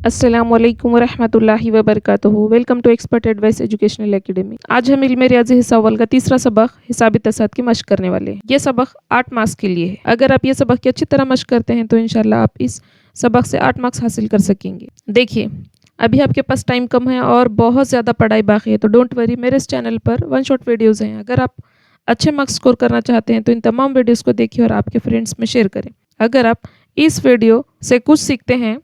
अस्सलामुअलैकुम वरहमतुल्लाहि वबरकातुहू। Welcome to expert advice educational academy. आज हम इल्म रियाज़ी हिस्सा अव्वल का तीसरा सबक हिसाबी तसाद की मश्क करने वाले हैं। ये सबक 8 मार्क्स के लिए है। अगर आप ये सबक की अच्छी तरह मश्क करते हैं तो इंशाल्लाह आप इस सबक से 8 मार्क्स हासिल कर सकेंगे। देखिए, अभी आपके पास टाइम कम है और बहुत ज़्यादा पढ़ाई बाकी है, तो डोंट वरी, मेरे इस चैनल पर वन शॉट वीडियोज़ हैं। अगर आप अच्छे मार्क्स स्कोर करना चाहते हैं तो इन तमाम वीडियोज़ को देखिए और आपके फ्रेंड्स में शेयर करें। अगर आप इस वीडियो से कुछ सीखते हैं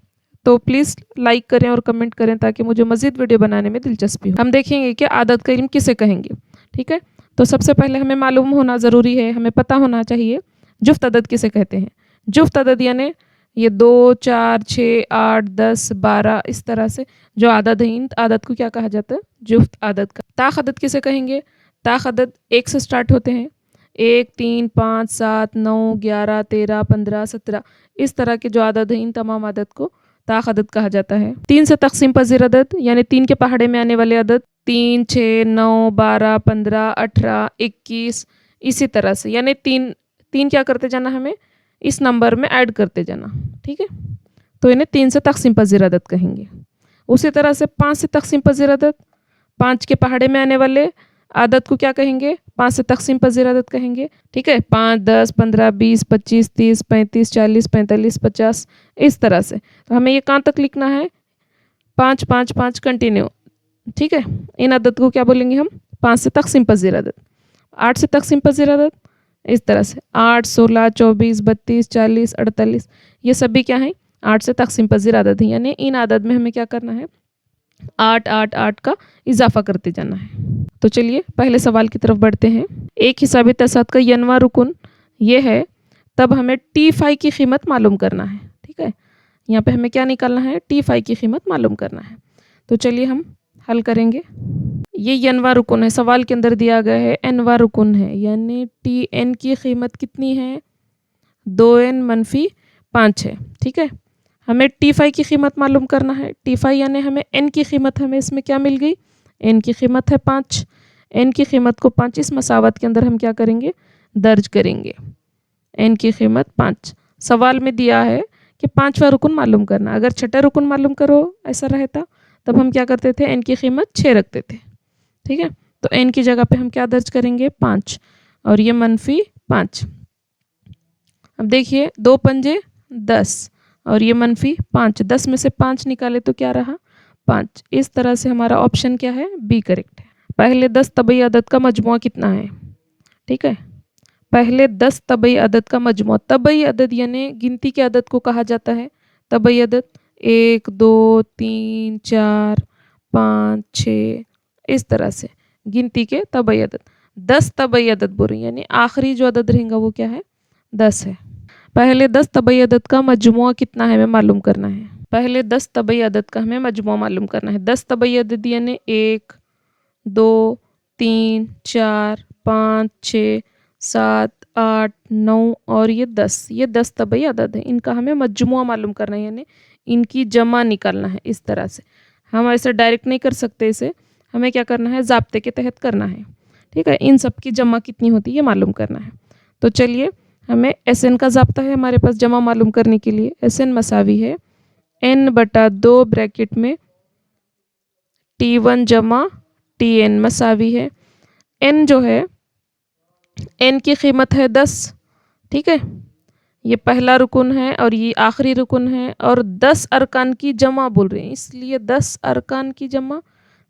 तो प्लीज़ लाइक करें और कमेंट करें ताकि मुझे मज़ीद वीडियो बनाने में दिलचस्पी हो। हम देखेंगे कि आदत का इल्म किसे कहेंगे। ठीक है, तो सबसे पहले हमें मालूम होना ज़रूरी है, हमें पता होना चाहिए जुफ्त अदद किसे कहते हैं। जुफ्त अदद यानी ये 2, 4, 6, 8, 10, 12 इस तरह से जो आदत है, इन आदत को क्या कहा जाता है? जुफ्त आदत का। ताख अदद किसे कहेंगे? ताख अदद 1 से स्टार्ट होते हैं। 1, 3, 5, 7, 9, 11, 13, 15, 17 इस तरह के जो आदत है, इन तमाम आदत को ताख अदद कहा जाता है। 3 से तकसीम पजीर अदद यानी 3 के पहाड़े में आने वाले अदद 3, 6, 9, 12, 15, 18, 21 इसी तरह से, यानी तीन तीन क्या करते जाना, हमें इस नंबर में ऐड करते जाना। ठीक है, तो इन्हें 3 से तकसीम पजीर अदद कहेंगे। उसी तरह से 5 से तकसीम पजीर अदद, 5 के पहाड़े में आने वाले आदत को क्या कहेंगे? 5 से तकसीम पजीर आदत कहेंगे। ठीक है, 5, 10, 15, 20, 25, 30, 35, 40, 45, 50 इस तरह से। तो हमें ये कहाँ तक लिखना है? 5, 5, 5 कंटिन्यू। ठीक है, इन आदत को क्या बोलेंगे हम? 5 से तकसीम पजीर आदत। 8 से तकसीम पजीर आदत इस तरह से 8, 16, 24, 32, 40, 48 ये सभी क्या हैं? 8 से तकसीम पजीर आदत है, यानी इन आदत में हमें क्या करना है? 8, 8, 8 का इजाफा करते जाना है। तो चलिए पहले सवाल की तरफ बढ़ते हैं। एक हिसाबी तसाद का यनवा रुकुन ये है, तब हमें T5 की कीमत मालूम करना है। ठीक है, यहाँ पे हमें क्या निकालना है? T5 की कीमत मालूम करना है। तो चलिए हम हल करेंगे। ये यनवा रुकुन है, सवाल के अंदर दिया गया है एनवा रुकुन है, यानी Tn की कीमत कितनी है? 2n - 5 है। ठीक है, हमें T5 की कीमत मालूम करना है। T5 यानी हमें n की कीमत, हमें इसमें क्या मिल गई? n की कीमत है 5। n की कीमत को 5 इस मसावत के अंदर हम क्या करेंगे? दर्ज करेंगे। n की कीमत 5। सवाल में दिया है कि 5वां रुकन मालूम करना। अगर छठा रुकन मालूम करो ऐसा रहता तब हम क्या करते थे? n की कीमत 6 रखते थे। ठीक है, तो n की जगह पे हम क्या दर्ज करेंगे? 5 और ये -5। अब देखिए 2 पंजे 10 और ये -5। 10 में से 5 निकाले तो क्या रहा? 5। इस तरह से हमारा ऑप्शन क्या है? बी करेक्ट है। पहले 10 तबई अदद का मजमुआ कितना है? ठीक है, पहले 10 तबई अदद का मजमुआ। तबई अदद यानी गिनती के अदद को कहा जाता है तबई अदद। 1, 2, 3, 4, 5, 6 इस तरह से गिनती के तबई अदद। 10 तबई अदद बोल रही, यानी आखिरी जो अदद रहेगा वो क्या है? 10 है। पहले 10 तबई अदद का मजमुआ कितना है हमें मालूम करना है। पहले 10 तबई अदद का हमें मजमुआ मालूम करना है। 10 तबई अदद यानी 1, 2, 3, 4, 5, 6, 7, 8, 9 और ये 10। ये 10 तबई अदद है, इनका हमें मजमुआ मालूम करना है, यानी इनकी जमा निकालना है। इस तरह से हम ऐसे डायरेक्ट नहीं कर सकते, इसे हमें क्या करना है? ज़ाब्ते के तहत करना है। ठीक है, इन सब की जमा कितनी होती है ये मालूम करना है। तो चलिए, हमें SN का ज़ाब्ता है हमारे पास जमा मालूम करने के लिए। SN मसावी है n/2 ब्रैकेट में T1 जमा Tn मसावी है। n जो है, n की कीमत है 10। ठीक है, ये पहला रुकन है और ये आखिरी रुकन है और 10 अरकान की जमा बोल रहे हैं, इसलिए 10 अरकान की जमा।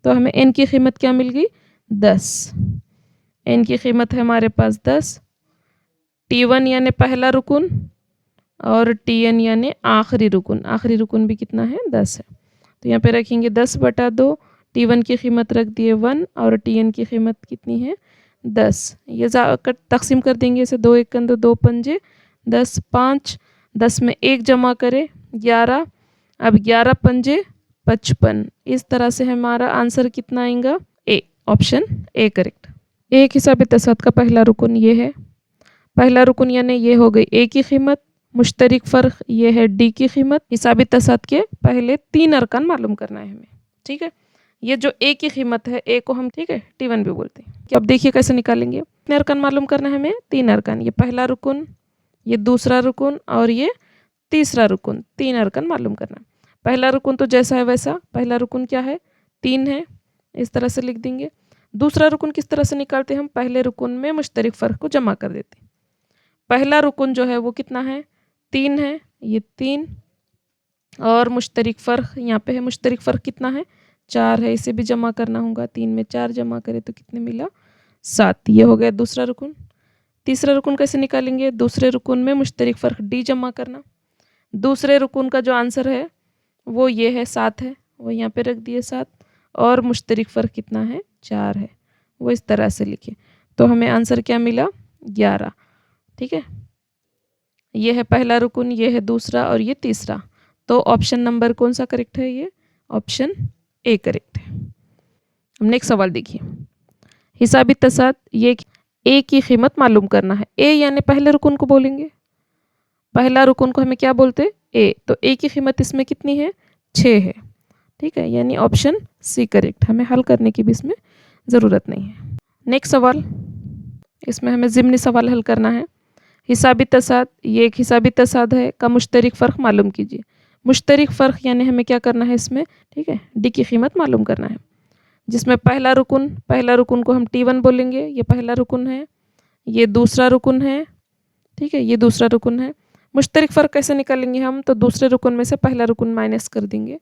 तो हमें n की कीमत क्या मिल गई? 10। n की कीमत है हमारे पास 10। T1 यानी पहला रुकन और Tn यानी आखिरी रुकन। आखिरी रुकन भी कितना है? 10 है। तो यहाँ पे रखेंगे 10/2। T1 की कीमत रख दिए 1 और Tn की कीमत कितनी है? 10। ये तकसीम कर देंगे इसे 2 1 के अंदर, 2 पंजे 10, 5 10 में 1 जमा करें 11। अब 11 पंजे 55। इस तरह से हमारा आंसर कितना आएगा? ए, ऑप्शन ए करेक्ट। एक हिसाबी तसाद का पहला रुकन ये है। पहला रुकन यानी ये हो गई ए की कीमत, मुश्तरिक फ़र्क ये है डी की कीमत। हिसाबी तसाद के पहले 3 अरकान मालूम करना है हमें। ठीक है, ये जो ए की कीमत है, ए को हम ठीक है T1 भी बोलते हैं। कि अब देखिए कैसे निकालेंगे। कितने अरकान मालूम करना है हमें? 3 अरकान। ये पहला रुकन, ये दूसरा रुकन और ये तीसरा रुकन। 3 अरकान मालूम करना है। पहला रुकन तो जैसा है वैसा, पहला रुकन क्या है 3 है, इस तरह से लिख देंगे। दूसरा रुकन किस तरह से निकालते हैं हम, पहले रुकन में मुश्तरिक फ़र्क को जमा कर देते हैं। पहला रुकन जो है वो कितना है 3 है, ये 3 और मुश्तरिक फ़र्क यहाँ पे है, मुश्तरिक फ़र्क कितना है 4 है, इसे भी जमा करना होगा। 3 में 4 जमा करें तो कितने मिला 7, ये हो गया दूसरा रुकन। तीसरा रुकन कैसे निकालेंगे, दूसरे रुकन में मुश्तरिक फ़र्क डी जमा करना। दूसरे रुकन का जो आंसर है वो ये है 7 है, वो यहाँ पे रख दिए 7 और मुश्तरिक फ़र्क कितना है 4 है, वो इस तरह से लिखे तो हमें आंसर क्या मिला 11। ठीक है, ये है पहला रुकन, ये है दूसरा और ये तीसरा। तो ऑप्शन नंबर कौन सा करेक्ट है, ये ऑप्शन ए करेक्ट है। नेक्स्ट सवाल देखिए, हिसाबी तसाद, ये ए की कीमत मालूम करना है। ए यानी पहले रुकन को बोलेंगे, पहला रुकन को हमें क्या बोलते हैं ए, तो ए की कीमत इसमें कितनी है 6 है। ठीक है, यानी ऑप्शन सी करेक्ट, हमें हल करने की भी इसमें ज़रूरत नहीं है। नेक्स्ट सवाल, इसमें हमें ज़िम्नी सवाल हल करना है। हिसाबी तसाद, ये एक हिसाबी तसाद है का मुश्तरिक फ़र्क मालूम कीजिए। मुश्तरिक फ़र्क यानी हमें क्या करना है इसमें, ठीक है, डी की कीमत मालूम करना है, जिसमें पहला रुकन को हम T1 बोलेंगे, ये पहला रुकन है, ये दूसरा रुकन है, ठीक है, ये दूसरा रुकन है। मुश्तरिक फ़र्क कैसे निकालेंगे हम, तो दूसरे रुकन में से पहला रुकन माइनस कर देंगे।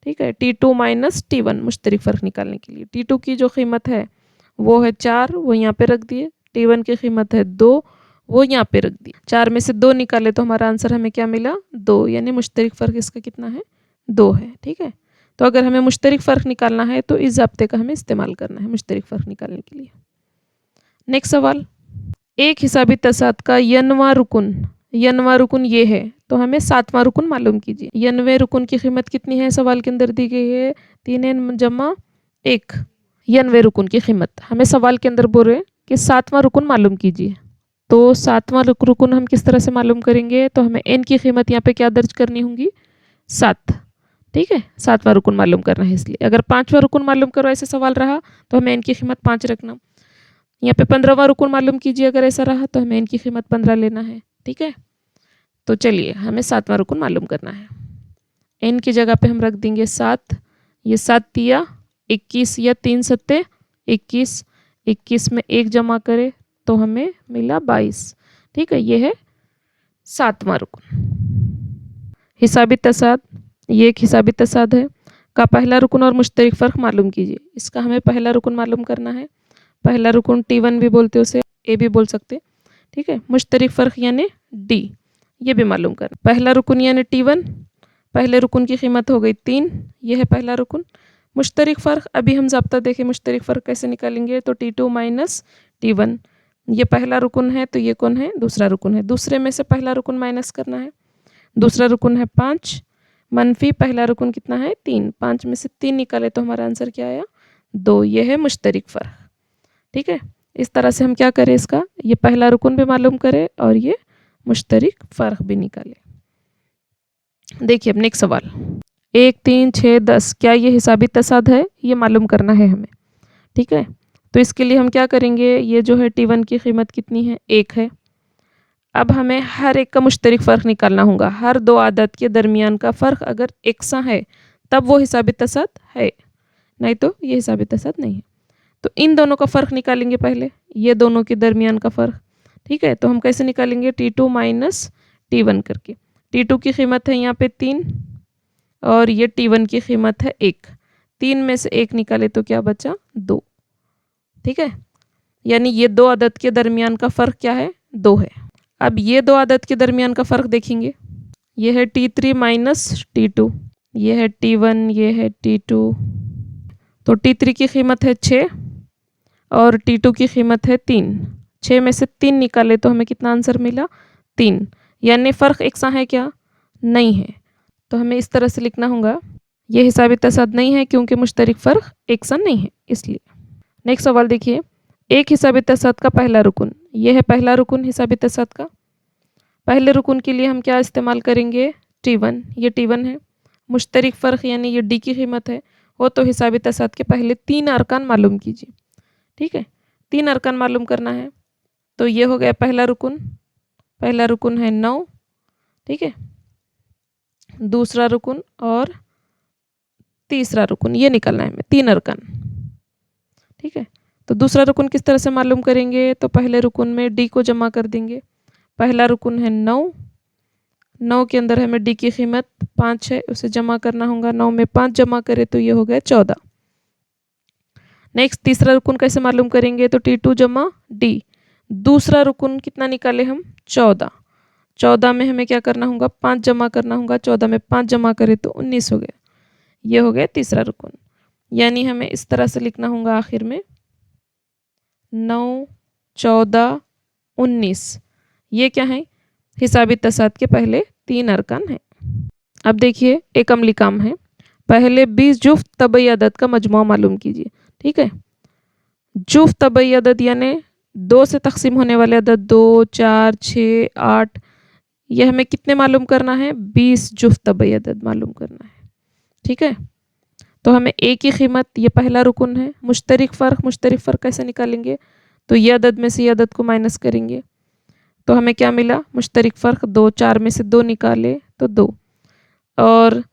ठीक है, T2 माइनस T1 मुश्तरिक फ़र्क निकालने के लिए। T2 की जो कीमत है वो है 4, वो यहाँ पे रख दिए। T1 की कीमत है 2, वो यहाँ पे रख दी। 4 में से 2 निकाले तो हमारा आंसर हमें क्या मिला 2, यानी मुश्तरिक फ़र्क इसका कितना है 2 है। ठीक है, तो अगर हमें मुश्तरिक फ़र्क निकालना है तो इस ज़ाब्ते का हमें इस्तेमाल करना है मुश्तरिक फ़र्क निकालने के लिए। नेक्स्ट सवाल, एक हिसाबी तसाद का यनवा रुकन ये है, तो हमें 7वां रुकन मालूम कीजिए। यनवे रुकन की कीमत कितनी है, सवाल के अंदर दी गई है 3n जमा 1। यनवे रुकन की कीमत हमें सवाल के अंदर बोल रहे हैं कि 7वां रुकन मालूम कीजिए। तो 7वां रुकन हम किस तरह से मालूम करेंगे, तो हमें n की कीमत यहाँ पे क्या दर्ज करनी होगी 7। ठीक है, 7वां रुकन मालूम करना है, इसलिए अगर 5वां रुकन मालूम करो ऐसे सवाल रहा तो हमें n की कीमत 5 रखना। यहाँ पे 15वां रुकन मालूम कीजिए, अगर ऐसा रहा तो हमें n की कीमत 15 लेना है। ठीक है, तो चलिए हमें 7वां रुकन मालूम करना है। n की जगह पे हम रख देंगे 7, ये 7 तिया 21 या 3 सत्ते 21, 21 में 1 जमा करें तो हमें मिला 22। ठीक है, ये है 7वां रुकन। हिसाबी तसाद, ये एक हिसाबी तसाद है का पहला रुकन और मुश्तरिक फ़र्क मालूम कीजिए। इसका हमें पहला रुकन मालूम करना है। पहला रुकन T1 भी बोलते, उसे ए भी बोल सकते। ठीक है, मुश्तरिक फ़र्क यानी डी, ये भी मालूम करना। पहला रुकन यानी T1, पहले रुकन की कीमत हो गई 3, ये है पहला रुकन। मुश्तरिक फ़र्क अभी हम ज़ाब्ता देखें, मुश्तरिक फ़र्क कैसे निकालेंगे, तो T2 माइनस T1, ये पहला रुकन है तो ये कौन है दूसरा रुकन है। दूसरे में से पहला रुकन माइनस करना है, दूसरा रुकन है 5 मनफी पहला रुकन कितना है 3, 5 में से 3 निकाले तो हमारा आंसर क्या आया 2, ये है मुश्तरिक फ़र्क। ठीक है, इस तरह से हम क्या करें, इसका ये पहला रुकन भी मालूम करें और ये मुश्तरिक फ़र्क भी निकाले। देखिए अब नेक्स्ट सवाल, 1, 3, 6, 10 क्या ये हिसाबी तसाद है, ये मालूम करना है हमें। ठीक है, तो इसके लिए हम क्या करेंगे, ये जो है T1 की कीमत कितनी है 1 है। अब हमें हर एक का मुश्तरिक फ़र्क निकालना होगा। हर दो आदत के दरमियान का फ़र्क अगर एकसा है तब वो हिसाबी तसाद है, नहीं तो ये हिसाबी तसाद नहीं है। तो इन दोनों का फ़र्क निकालेंगे पहले, ये दोनों के दरमियान का फ़र्क। ठीक है, तो हम कैसे निकालेंगे, T2 माइनस T1 करके। T2 की कीमत है यहाँ पे 3 और ये T1 की कीमत है 1। 3 में से 1 निकाले तो क्या बचा 2। ठीक है, यानी ये दो आदत के दरमियान का फ़र्क क्या है 2 है। अब ये दो आदत के दरमियान का फ़र्क देखेंगे, ये है T3 माइनस T2, ये है T1, ये है T2। तो T3 की कीमत है 6 और T2 की कीमत है 3। 6 में से 3 निकाले तो हमें कितना आंसर मिला 3, यानी फ़र्क एकसा है क्या नहीं है। तो हमें इस तरह से लिखना होगा, ये हिसाबी तसाद नहीं है क्योंकि मुश्तरिक फ़र्क एकसा नहीं है इसलिए। नेक्स्ट सवाल देखिए, एक हिसाबी तसाद का पहला रुकन, ये है पहला रुकन हिसाबी तसाद का। पहले रुकन के लिए हम क्या इस्तेमाल करेंगे T1, ये T1 है। मुश्तरिक फ़र्क यानी ये D की कीमत है, वो तो हिसाबी तसाद के पहले 3 अरकान मालूम कीजिए। ठीक है, 3 अरकान मालूम करना है, तो ये हो गया पहला रुकन है 9। ठीक है, दूसरा रुकन और तीसरा रुकन, ये निकालना है हमें, 3 अरकान। ठीक है, तो दूसरा रुकन किस तरह से मालूम करेंगे? तो पहले रुकन में डी को जमा कर देंगे। पहला रुकन है 9, 9 के अंदर हमें डी की कीमत 5 है, उसे जमा करना होगा। 9 में 5 जमा करें तो ये हो गया 14। नेक्स्ट तीसरा रुकन कैसे मालूम करेंगे? तो T2 जमा डी। दूसरा रुकन कितना निकाले हम? 14। 14 में हमें क्या करना होगा? 5 जमा करना होगा। 14 में 5 जमा करें तो 19 हो गया। ये हो गया तीसरा रुकन। यानी हमें इस तरह से लिखना होगा आखिर में 9, 14, 19। ये क्या है? हिसाबी तसाद के पहले 3 अरकान हैं। अब देखिए एक अमली काम है। पहले 20 जुफ्त तबई अदद का मजमू मालूम कीजिए। ठीक है, जुफ्त तबई अदद यानी 2 से तकसीम होने वाले अदद 2, 4, 6, 8, ये हमें कितने मालूम करना है? 20 जुफ्त तबई अदद मालूम करना है। ठीक है, तो हमें ए की कीमत, ये पहला रुकन है। मुश्तरिक फ़र्क कैसे निकालेंगे? तो ये अदद में से ये अदद को माइनस करेंगे तो हमें क्या मिला? मुश्तरिक फ़र्क 2, 4 में से 2 निकाले तो 2। और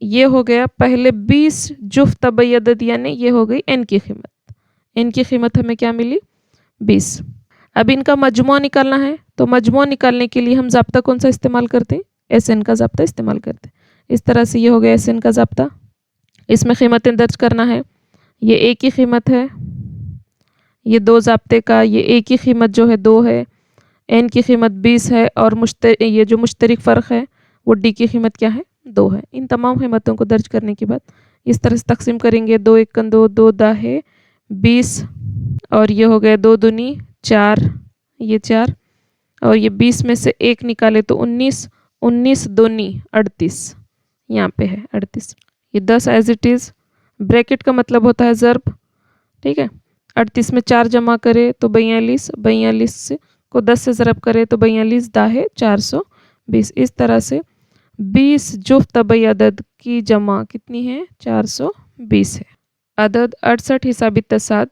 ये हो गया पहले 20 जुफ्त तबई अदद यानी ये हो गई एन की कीमत। एन की कीमत हमें क्या मिली? 20। अब इनका मजमू निकालना है, तो मजमू निकालने के लिए हम ज़ाब्ता कौन सा इस्तेमाल करते हैं? SN का ज़ाब्ता इस्तेमाल करते हैं। इस तरह से ये हो गया SN का ज़ाब्ता। इसमें कीमतें दर्ज करना है। ये ए की कीमत है, ये 2 ज़ाब्ते का, ये ए की कीमत जो है 2 है, एन की कीमत 20 है, और ये जो मुश्तरिक फ़र्क है वो डी की कीमत क्या है? 2 है। इन तमाम कीमतों को दर्ज करने के बाद इस तरह से तकसीम करेंगे। 2 एकन 2, 2 दाहे 20, और ये हो गया 2 दूनी 4, ये 4, और ये 20 में से 1 निकाले तो 19, 19 दूनी 38, यहाँ पे है 38। ये 10 एज इट इज़। ब्रैकेट का मतलब होता है ज़र्ब। ठीक है, 38 में 4 जमा करे तो 42, 42 को 10 से ज़रब करे तो 42 दाहे 420। इस तरह से 20 जुफ्त तबई अदद की जमा कितनी है? 420 है। अदद 68 हिसाबी तसाद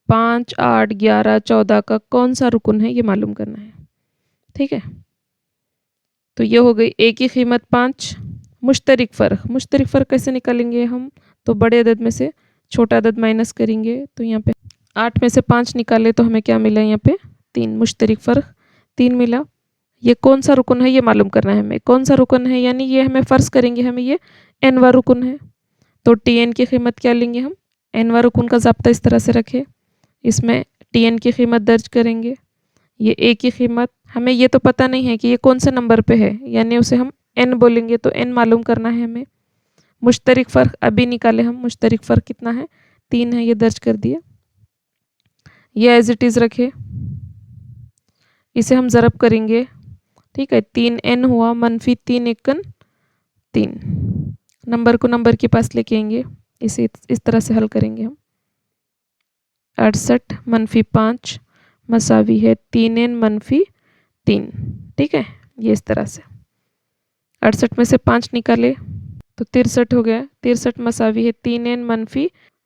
5, 8, 11, 14 का कौन सा रुकन है ये मालूम करना है। ठीक है, तो ये हो गई ए की कीमत 5। मुश्तरिक फ़र्क कैसे निकालेंगे हम? तो बड़े अदद में से छोटा अदद माइनस करेंगे तो यहाँ पे 8 में से 5 निकाले तो हमें क्या मिला? यहाँ पे 3। मुश्तरिक फ़र्क 3 मिला। ये कौन सा रुकन है ये मालूम करना है हमें। कौन सा रुकन है यानी ये हमें फ़र्ज़ करेंगे हमें ये एनवा रुकन है, तो TN की कीमत क्या लेंगे हम? एनवा रुकन का ज़ाब्ता इस तरह से रखें। इसमें TN की कीमत दर्ज करेंगे। ये ए की कीमत, हमें ये तो पता नहीं है कि ये कौन से नंबर पे है, यानी उसे हम n बोलेंगे तो n मालूम करना है हमें। मुश्तरिक फ़र्क अभी निकाले हम। मुश्तरिक फ़र्क कितना है? 3 है, ये दर्ज कर दिए। ये एज इट इज़ रखे, इसे हम ज़रब करेंगे। ठीक है, 3n हुआ मनफी 3 एकन 3। नंबर को नंबर के पास लेके आएंगे, इसे इस तरह से हल करेंगे हम। 68 मनफी 5 मसावी है 3n मनफी 3। ठीक है, ये इस तरह से 68 में से 5 निकाले तो 63 हो गया। 63 मसावी है 3n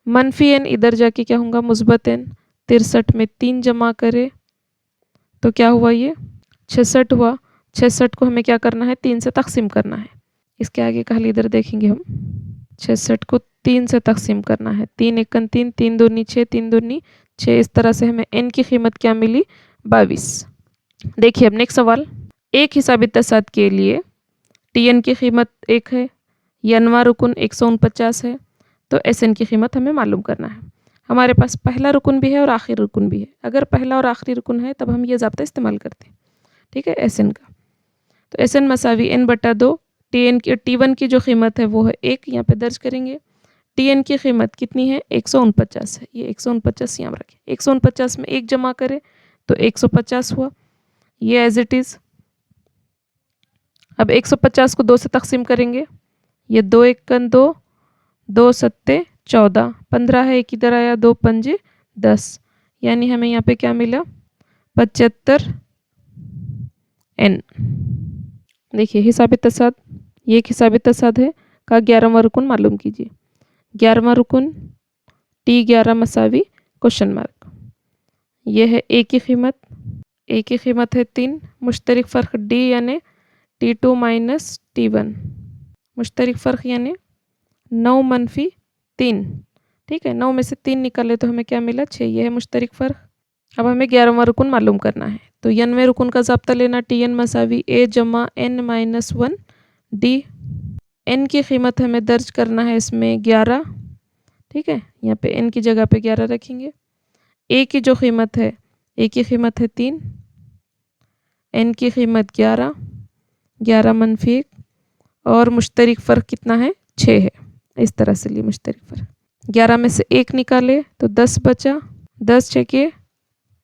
मनफी n, इधर जाके क्या होगा? मुस्बत n। 63 में 3 जमा करे तो क्या हुआ? ये 66 हुआ। 66 को हमें क्या करना है? 3 से तकसीम करना है। इसके आगे का हल इधर देखेंगे हम। 66 को 3 से तकसीम करना है। 3 एकन 3, 3 दूनी 6, 3 दूनी 6। इस तरह से हमें n की कीमत क्या मिली? 22। देखिए अब नेक्स्ट सवाल। एक हिसाबी तसाद के लिए TN की कीमत 1 है, यनवा रुकन 149 है, तो SN की कीमत हमें मालूम करना है। हमारे पास पहला रुकन भी है और आखिरी रुकन भी है। अगर पहला और आखिरी रुकन है तब हम ये ज़ाब्ता इस्तेमाल करते हैं। ठीक है, SN का, तो SN मसावी n/2। T1 की जो कीमत है वो है 1, यहाँ पे दर्ज करेंगे। TN की कीमत कितनी है? 149 है। ये 149 यहाँ रखें। 149 में 1 जमा करें तो 150 हुआ, ये एज इट इज़। अब 150 को 2 से तकसीम करेंगे। ये 2 एकन 2, 2 सत्ते 14, 15 है, एक इधर आया, 2 पंजे 10, यानी हमें यहाँ पे क्या मिला? 75 n। देखिए हिसाबी तसाद, ये एक हिसाबी तसाद है का 11वां रुकन मालूम कीजिए। 11वां रुकन T11 मसावी क्वेश्चन मार्क। ये है ए की कीमत, ए की कीमत है 3। मुश्तरिक फ़र्क D यानी T2 माइनस T1। मुश्तरिक फ़र्क यानी 9 मनफी 3। ठीक है, 9 में से 3 निकाले तो हमें क्या मिला 6। ये है मुश्तरिक फ़र्क। अब हमें 11वां रुकन मालूम करना है। तो n वें रुकन का ज़ाब्ता लेना Tn मसावी a जमा n माइनस 1 d। n की कीमत हमें दर्ज करना है इसमें 11। ठीक है, यहाँ पे n की जगह पे 11 रखेंगे। a की जो कीमत है, a की कीमत है 3, n की कीमत 11, 11 मनफी 1 और मुश्तरिक फ़र्क कितना है 6 है। इस तरह से लिए मुश्तरिक फ़र्क। 11 में से 1 निकाले तो 10 बचा, 10 छके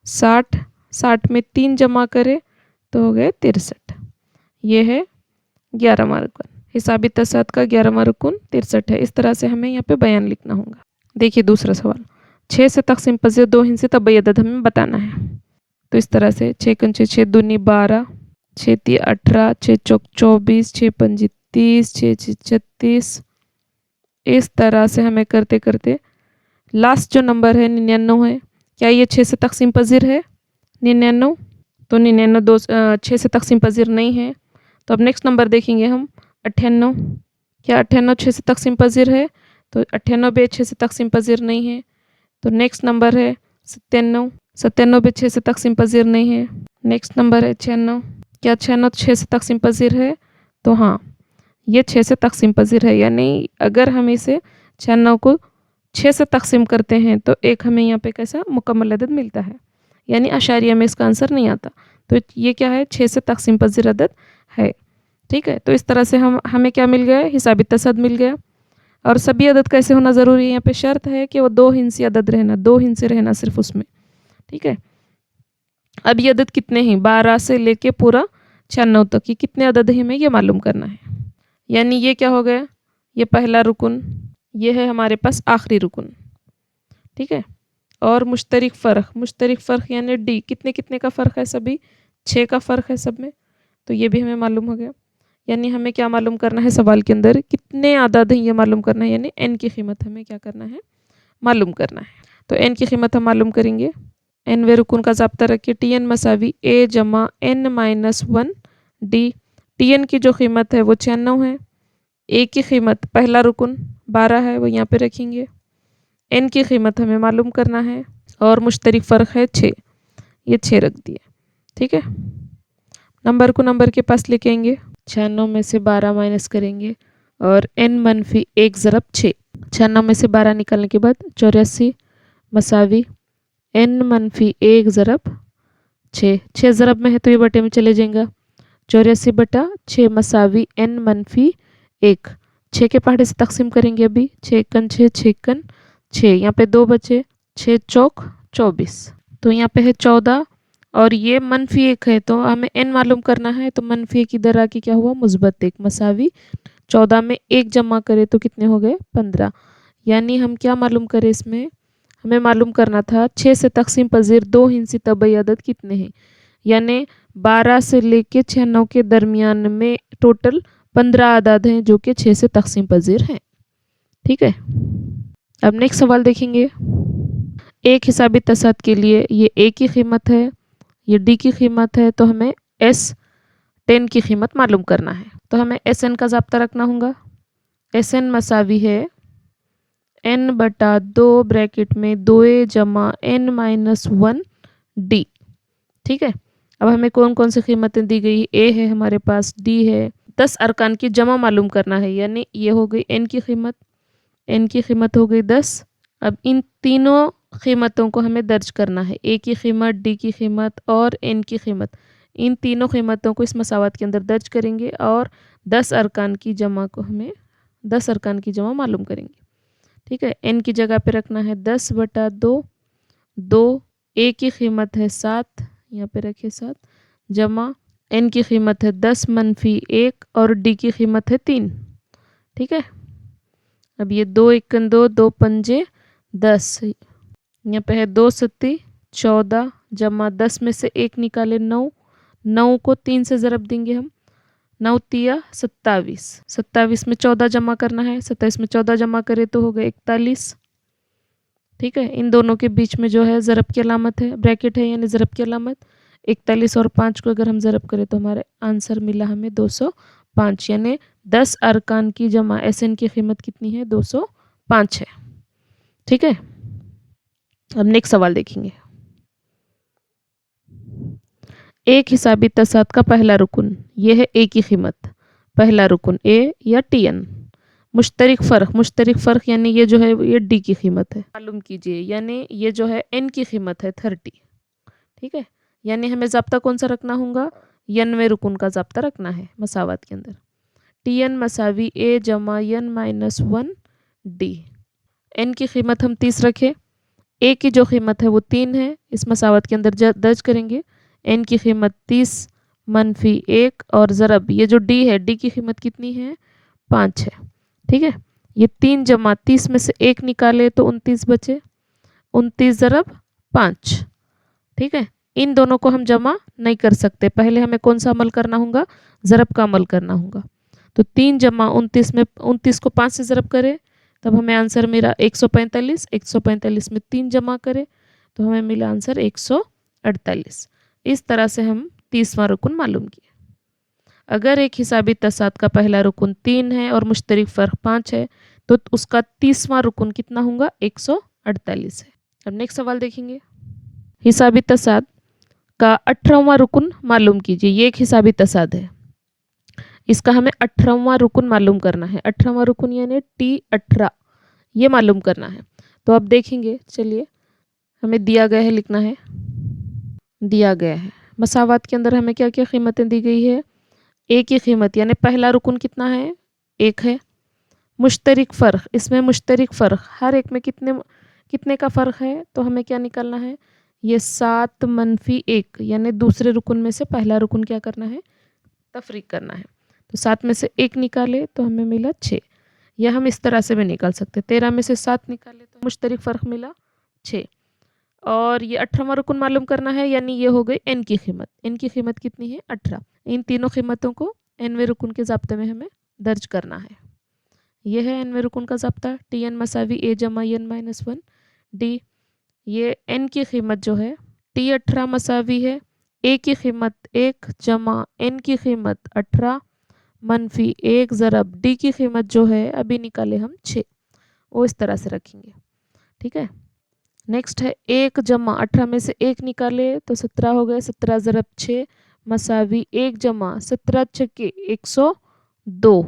60, 60 में 3 जमा करे तो हो गए 63। ये है 11वां रुकन। हिसाबी तसाद का 11वां रुकन 63 है। इस तरह से हमें यहाँ पे बयान लिखना होगा। देखिए दूसरा सवाल, 6 से तकसीम पज़ीर 2 हिस्से तब अदद हमें बताना है। तो इस तरह से 6 कंचे 6 दूनी 12, 6 ती 18, 6 चौक 24, 6 पंजी 30, 6 छः 36। इस तरह से हमें करते करते लास्ट जो नंबर है 99 है। क्या ये 6 से तकसीम पज़ीर है 99? तो 99 6 से तकसीम पज़ीर नहीं है। तो अब नेक्स्ट नंबर देखेंगे हम 98। क्या 98 6 से तकसीम पज़ीर है? तो 98 भी 6 से तकसीम पज़ीर नहीं है। तो नेक्स्ट नंबर है 97। 97 भी 6 से तकसीम पज़ीर नहीं है। नेक्स्ट नंबर है 96। क्या 96 6 से तकसीम पज़ीर है? तो हाँ, ये 6 से तकसीम पज़ीर है। यानी अगर हम इसे 96 को 6 से तकसीम करते हैं तो एक हमें यहाँ पे कैसा मुकम्मल अदद मिलता है, यानी अशारिया में इसका आंसर नहीं आता। तो ये क्या है 6 से तकसीम पज़ीर अदद है। ठीक है, तो इस तरह से हमें क्या मिल गया, हिसाबी तसद मिल गया। और सभी अदद कैसे होना ज़रूरी है, यहाँ पे शर्त है कि वो 2 हिंसी अदद रहना, 2 हिंसे रहना सिर्फ उसमें। ठीक है, अब ये अदद कितने हैं, 12 से लेके पूरा 96 तक की कितने अदद हैं हमें ये मालूम करना है। यानी ये क्या हो गया, ये पहला रुकन, ये है हमारे पास आखिरी रुकन। ठीक है, और मुश्तरिक फ़र्क यानी डी, कितने कितने का फ़र्क है, सभी 6 का फ़र्क है सब में। तो ये भी हमें मालूम हो गया। यानी हमें क्या मालूम करना है, सवाल के अंदर कितने आदाद हैं ये मालूम करना है, यानी n की कीमत हमें क्या करना है, मालूम करना है। तो n की कीमत हम मालूम करेंगे। n वे रुकन का ज़ाब्ता रखिए Tn मसावी a जमा n माइनस 1 d। Tn की जो कीमत है वो 96 है। a की कीमत पहला रुकन 12 है, वो यहाँ पे रखेंगे। n की कीमत हमें मालूम करना है और मुश्तरिक फ़र्क है 6, ये 6 रख दिए। ठीक है, नंबर को नंबर के पास लेके आएंगे, 96 में से 12 माइनस करेंगे और n मनफी 1 ज़रब 6। 96 में से 12 निकालने के बाद 84 मसावी n मनफी 1 ज़रब 6। 6 ज़रब में है तो ये बटे में चले जाएगा। 84 बटा 6 मसावी n मनफी 1। 6 के पहाड़े से तकसीम करेंगे अभी, 6 कन 6, 6 कन 6, यहाँ पे 2 बचे, 6 चौक 24, तो यहाँ पे है 14 और ये मनफी 1 है तो हमें n मालूम करना है। तो मनफी 1 इधर आके क्या हुआ, मुस्बत 1 मसावी 14 में 1 जमा करे तो कितने हो गए 15। यानी हम क्या मालूम करें, इसमें हमें मालूम करना था 6 से तकसीम पज़ीर 2 हिंसी तबई अदद कितने हैं, यानी 12 से लेके 96 के दरमियान में टोटल 15 आदाद हैं जो कि 6 से तकसीम पज़ीर हैं। ठीक है, अब नेक्स्ट सवाल देखेंगे। एक हिसाबी तसाद के लिए ये a की कीमत है, ये d की कीमत है, तो हमें S10 की कीमत मालूम करना है। तो हमें SN का ज़ाब्ता रखना होगा। SN मसावी है n बटा 2 ब्रैकेट में 2a जमा n माइनस 1 d। ठीक है, अब हमें कौन कौन सी कीमतें दी गई, a है हमारे पास, d है। 10 अरकान की जमा मालूम करना है, यानी ये हो गई n की कीमत, n की कीमत हो गई 10। अब इन तीनों कीमतों को हमें दर्ज करना है, a की कीमत, d की कीमत और n की कीमत। इन तीनों कीमतों को इस मसावत के अंदर दर्ज करेंगे और 10 अरकान की जमा को हमें 10 अरकान की जमा मालूम करेंगे। ठीक है, n की जगह पे रखना है 10 बटा 2, 2 a की कीमत है 7, यहाँ पे रखे 7, जमा n की कीमत है 10 मनफी 1 और d की कीमत है 3। ठीक है, अब ये 2 एकन 2, 2 पंजे 10, यहाँ पे है 2 सत्ती 14 जमा 10 में से 1 निकाले 9, 9 को 3 से ज़रब देंगे हम, 9 तिया 27, 27 में 14 जमा करना है, 27 में 14 जमा करे तो हो गए 41। ठीक है, इन दोनों के बीच में जो है ज़रब की अलामत है, ब्रैकेट है यानी ज़रब की अलामत। 41 और 5 को अगर हम ज़रब करें तो हमारे आंसर मिला हमें 205। 5, यानी 10 अरकान की जमा SN की कीमत कितनी है? 205 है। ठीक है, अब नेक्स्ट सवाल देखेंगे। एक हिसाबी तसाद का पहला रुकन, ये है ए की कीमत, पहला रुकन ए या TN। मुश्तरिक फ़र्क यानी ये जो है ये D की कीमत है, मालूम कीजिए, यानी ये जो है N की कीमत है 30। ठीक है, यानी हमें ज़ाब्ता कौन सा रखना होगा? n में रुकन का ज़ाब्ता रखना है मसावत के अंदर। TN मसावी A जमा n माइनस 1 D। n की कीमत हम 30 रखें, a की जो कीमत है वो 3 है, इस मसावत के अंदर दर्ज करेंगे। n की कीमत 30 मनफी 1 और ज़रब ये जो d है, d की कीमत कितनी है? 5 है। ठीक है, ये 3 जमा 30 में से 1 निकाले तो 29 बचे, 29 ज़रब 5। ठीक है, इन दोनों को हम जमा नहीं कर सकते, पहले हमें कौन सा अमल करना होगा? ज़रब का अमल करना होगा। तो 3 जमा 29 में 29 को 5 से ज़रब करें, तब हमें आंसर मिला 145। 145 में 3 जमा करें तो हमें मिला आंसर 148। इस तरह से हम 30वां रुकन मालूम किए। अगर एक हिसाबी तसाद का पहला रुकन 3 है और मुश्तरिक फ़र्क 5 है तो उसका 30वां रुकन कितना होगा? 148 है। अब नेक्स्ट सवाल देखेंगे। हिसाबी तसाद का 18वां रुकन मालूम कीजिए। ये एक हिसाबी तसाद है, इसका हमें 18वां रुकन मालूम करना है। 18वां रुकन यानी T18 ये मालूम करना है। तो अब देखेंगे, चलिए हमें दिया गया है, लिखना है, दिया गया है मसावत के अंदर हमें क्या क्या कीमतें दी गई है? ए की कीमत यानी पहला रुकन कितना है? 1 है। मुश्तरिक फ़र्क, इसमें मुश्तरिक फ़र्क हर एक में कितने का फ़र्क है? तो हमें क्या निकालना है? ये 7 मनफी 1, यानी दूसरे रुकन में से पहला रुकन क्या करना है? तफरीक करना है। तो 7 में से 1 निकाले तो हमें मिला 6, या हम इस तरह से भी निकाल सकते। 13 में से 7 निकाले तो मुश्तरिक फ़र्क मिला 6। और ये 18वां रुकन मालूम करना है, यानी ये हो गई n की कीमत। n की कीमत कितनी है? 18। इन तीनों कीमतों को nवें रुकन के ज़ाब्ते में हमें दर्ज करना है। यह है nवें रुकन का ज़ाब्ता, TN मसावी a जमा n माइनस 1 D। ये n की कीमत जो है T18 मसावी है a की कीमत 1 जमा n की कीमत 18 मनफी 1 ज़रब d की कीमत जो है अभी निकाले हम 6, वो इस तरह से रखेंगे। ठीक है, नेक्स्ट है 1 जमा 18 में से 1 निकाले तो 17 हो गए, 17 ज़रब 6 मसावी 1 जमा 17 छक्के 102।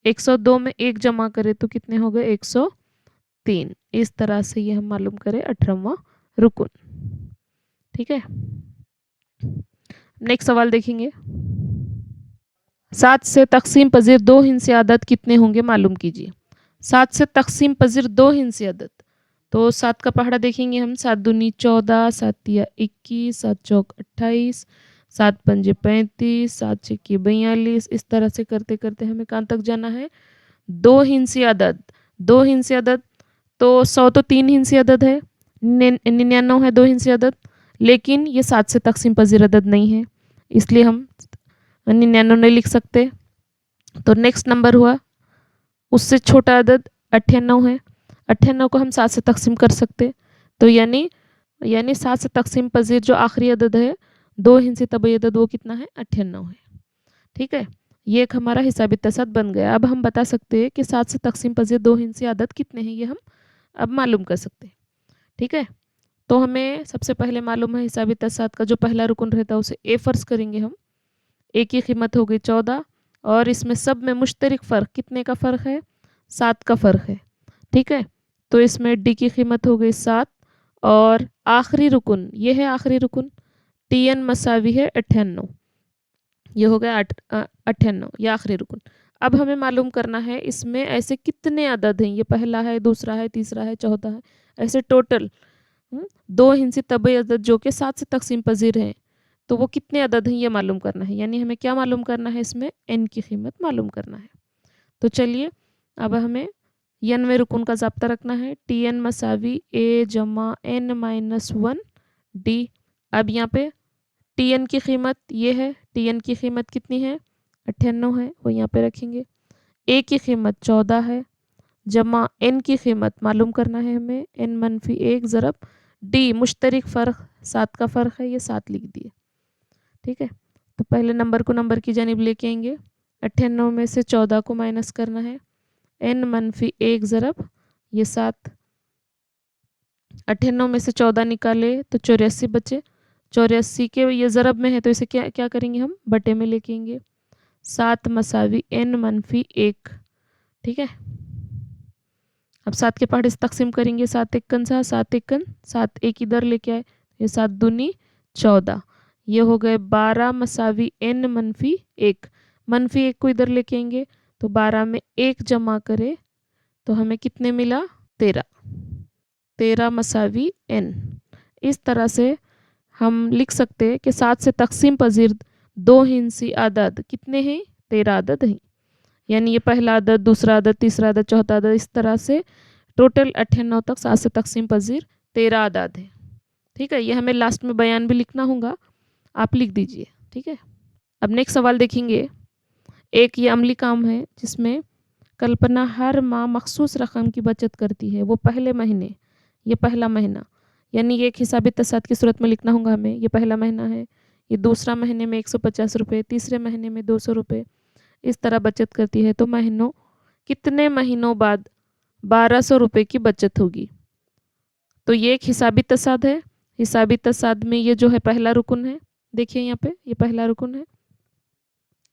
102 में 1 जमा करे तो कितने हो गए? 103। इस तरह से ये हम मालूम करें 18वां रुकन। ठीक है, नेक्स्ट सवाल देखेंगे। 7 से तकसीम पजीर 2 हिंसी अदद कितने होंगे मालूम कीजिए। 7 से तकसीम पजीर 2 हिंसी अदद, तो 7 का पहाड़ा देखेंगे हम। 7 दूनी 14, 7 तिया 21, 7 चौक 28, 7 पंजे 35, 7 छक्के 42। इस तरह से करते करते हमें कहाँ तक जाना है? 2 हिंसी अदद। 2 हिंसी अदद तो 100 तो 3 हिंसी अदद है, 99 है 2 हिंसी अदद, लेकिन ये 7 से तकसीम पजीर अदद नहीं है, इसलिए हम 99 नहीं लिख सकते। तो नेक्स्ट नंबर हुआ, उससे छोटा अदद 98 है। 98 को हम 7 से तकसीम कर सकते, तो यानी 7 से तकसीम पजीर जो आखिरी अदद है 2 हिंसी तबई अदद, वो कितना है? 98 है। ठीक है, ये एक हमारा हिसाबी तसाद बन गया। अब हम बता सकते हैं कि 7 से तकसीम पजीर 2 हिंसी अदद कितने हैं, ये हम अब मालूम कर सकते हैं। ठीक है, तो हमें सबसे पहले मालूम है हिसाबी तसाद का जो पहला रुकन रहता है उसे ए फ़र्ज़ करेंगे हम। ए की कीमत हो गई 14, और इसमें सब में मुश्तरिक फ़र्क कितने का फ़र्क है? 7 का फ़र्क है। ठीक है, तो इसमें डी की कीमत हो गई 7, और आखिरी रुकन ये है, आखिरी रुकन TN मसावी है 98, ये हो गया 98, ये आखिरी रुकन। अब हमें मालूम करना है इसमें ऐसे कितने अदद हैं, ये पहला है, दूसरा है, तीसरा है, चौथा है, ऐसे टोटल 2 हिंसी तबई अदद जो कि 7 से तकसीम पजीर हैं, तो वो कितने अदद हैं ये मालूम करना है। यानी हमें क्या मालूम करना है? इसमें n की कीमत मालूम करना है। तो चलिए अब हमें n वें रुकन का ज़ाब्ता रखना है। TN मसावी a जमा n माइनस 1 D। अब यहाँ पे TN की कीमत ये है, TN की कीमत कितनी है? 98 है, वो यहाँ पे रखेंगे। a की कीमत 14 है, जमा n की कीमत मालूम करना है हमें, n मनफी 1 ज़रब D, मुश्तरिक फ़र्क 7 का फ़र्क है, ये 7 लिख दिए। ठीक है, तो पहले नंबर को नंबर की जानिब लेके आएंगे। 98 में से 14 को माइनस करना है, n मनफी 1 ज़रब ये 7। 98 में से 14 निकाले तो 84 बचे। 84 के ये ज़रब में है तो इसे क्या क्या करेंगे, हम बटे में लेकेंगे। 7 मसावी n मनफी 1। ठीक है, अब 7 के पहाड़े से तकसीम करेंगे। 7 एकन 7 एकन 7 एक इधर लेके आए, ये 7 दूनी 14, ये हो गए 12 मसावी n मनफी 1। मनफी 1 को इधर लेके आएंगे तो 12 में 1 जमा करे तो हमें कितने मिला, 13। 13 मसावी n। इस तरह से हम लिख सकते हैं कि 7 से तकसीम पजीर दो हिंसी आदद कितने हैं, 13 आदद हैं। यानी ये पहला आदद, दूसरा आदद, तीसरा आदद, चौथा आदद, इस तरह से टोटल 98 तक 7 से तकसीम पजीर 13 आदद है। ठीक है, ये हमें लास्ट में बयान भी लिखना होगा, आप लिख दीजिए। ठीक है, अब नेक्स्ट सवाल देखेंगे। एक ये अमली काम है जिसमें कल्पना हर माह मखसूस रकम की बचत करती है, वो पहले महीने, ये पहला महीना, यानी ये एक हिसाबी तसाद की सूरत में लिखना होगा हमें। ये पहला महीना है, ये दूसरा महीने में 150 रुपये, तीसरे महीने में 200 रुपये, इस तरह बचत करती है। तो महीनों, कितने महीनों बाद 1200 रुपये की बचत होगी। तो ये एक हिसाबी तसाद है। हिसाबी तसाद में ये जो है पहला रुकन है, देखिए यहाँ पे ये पहला रुकन है।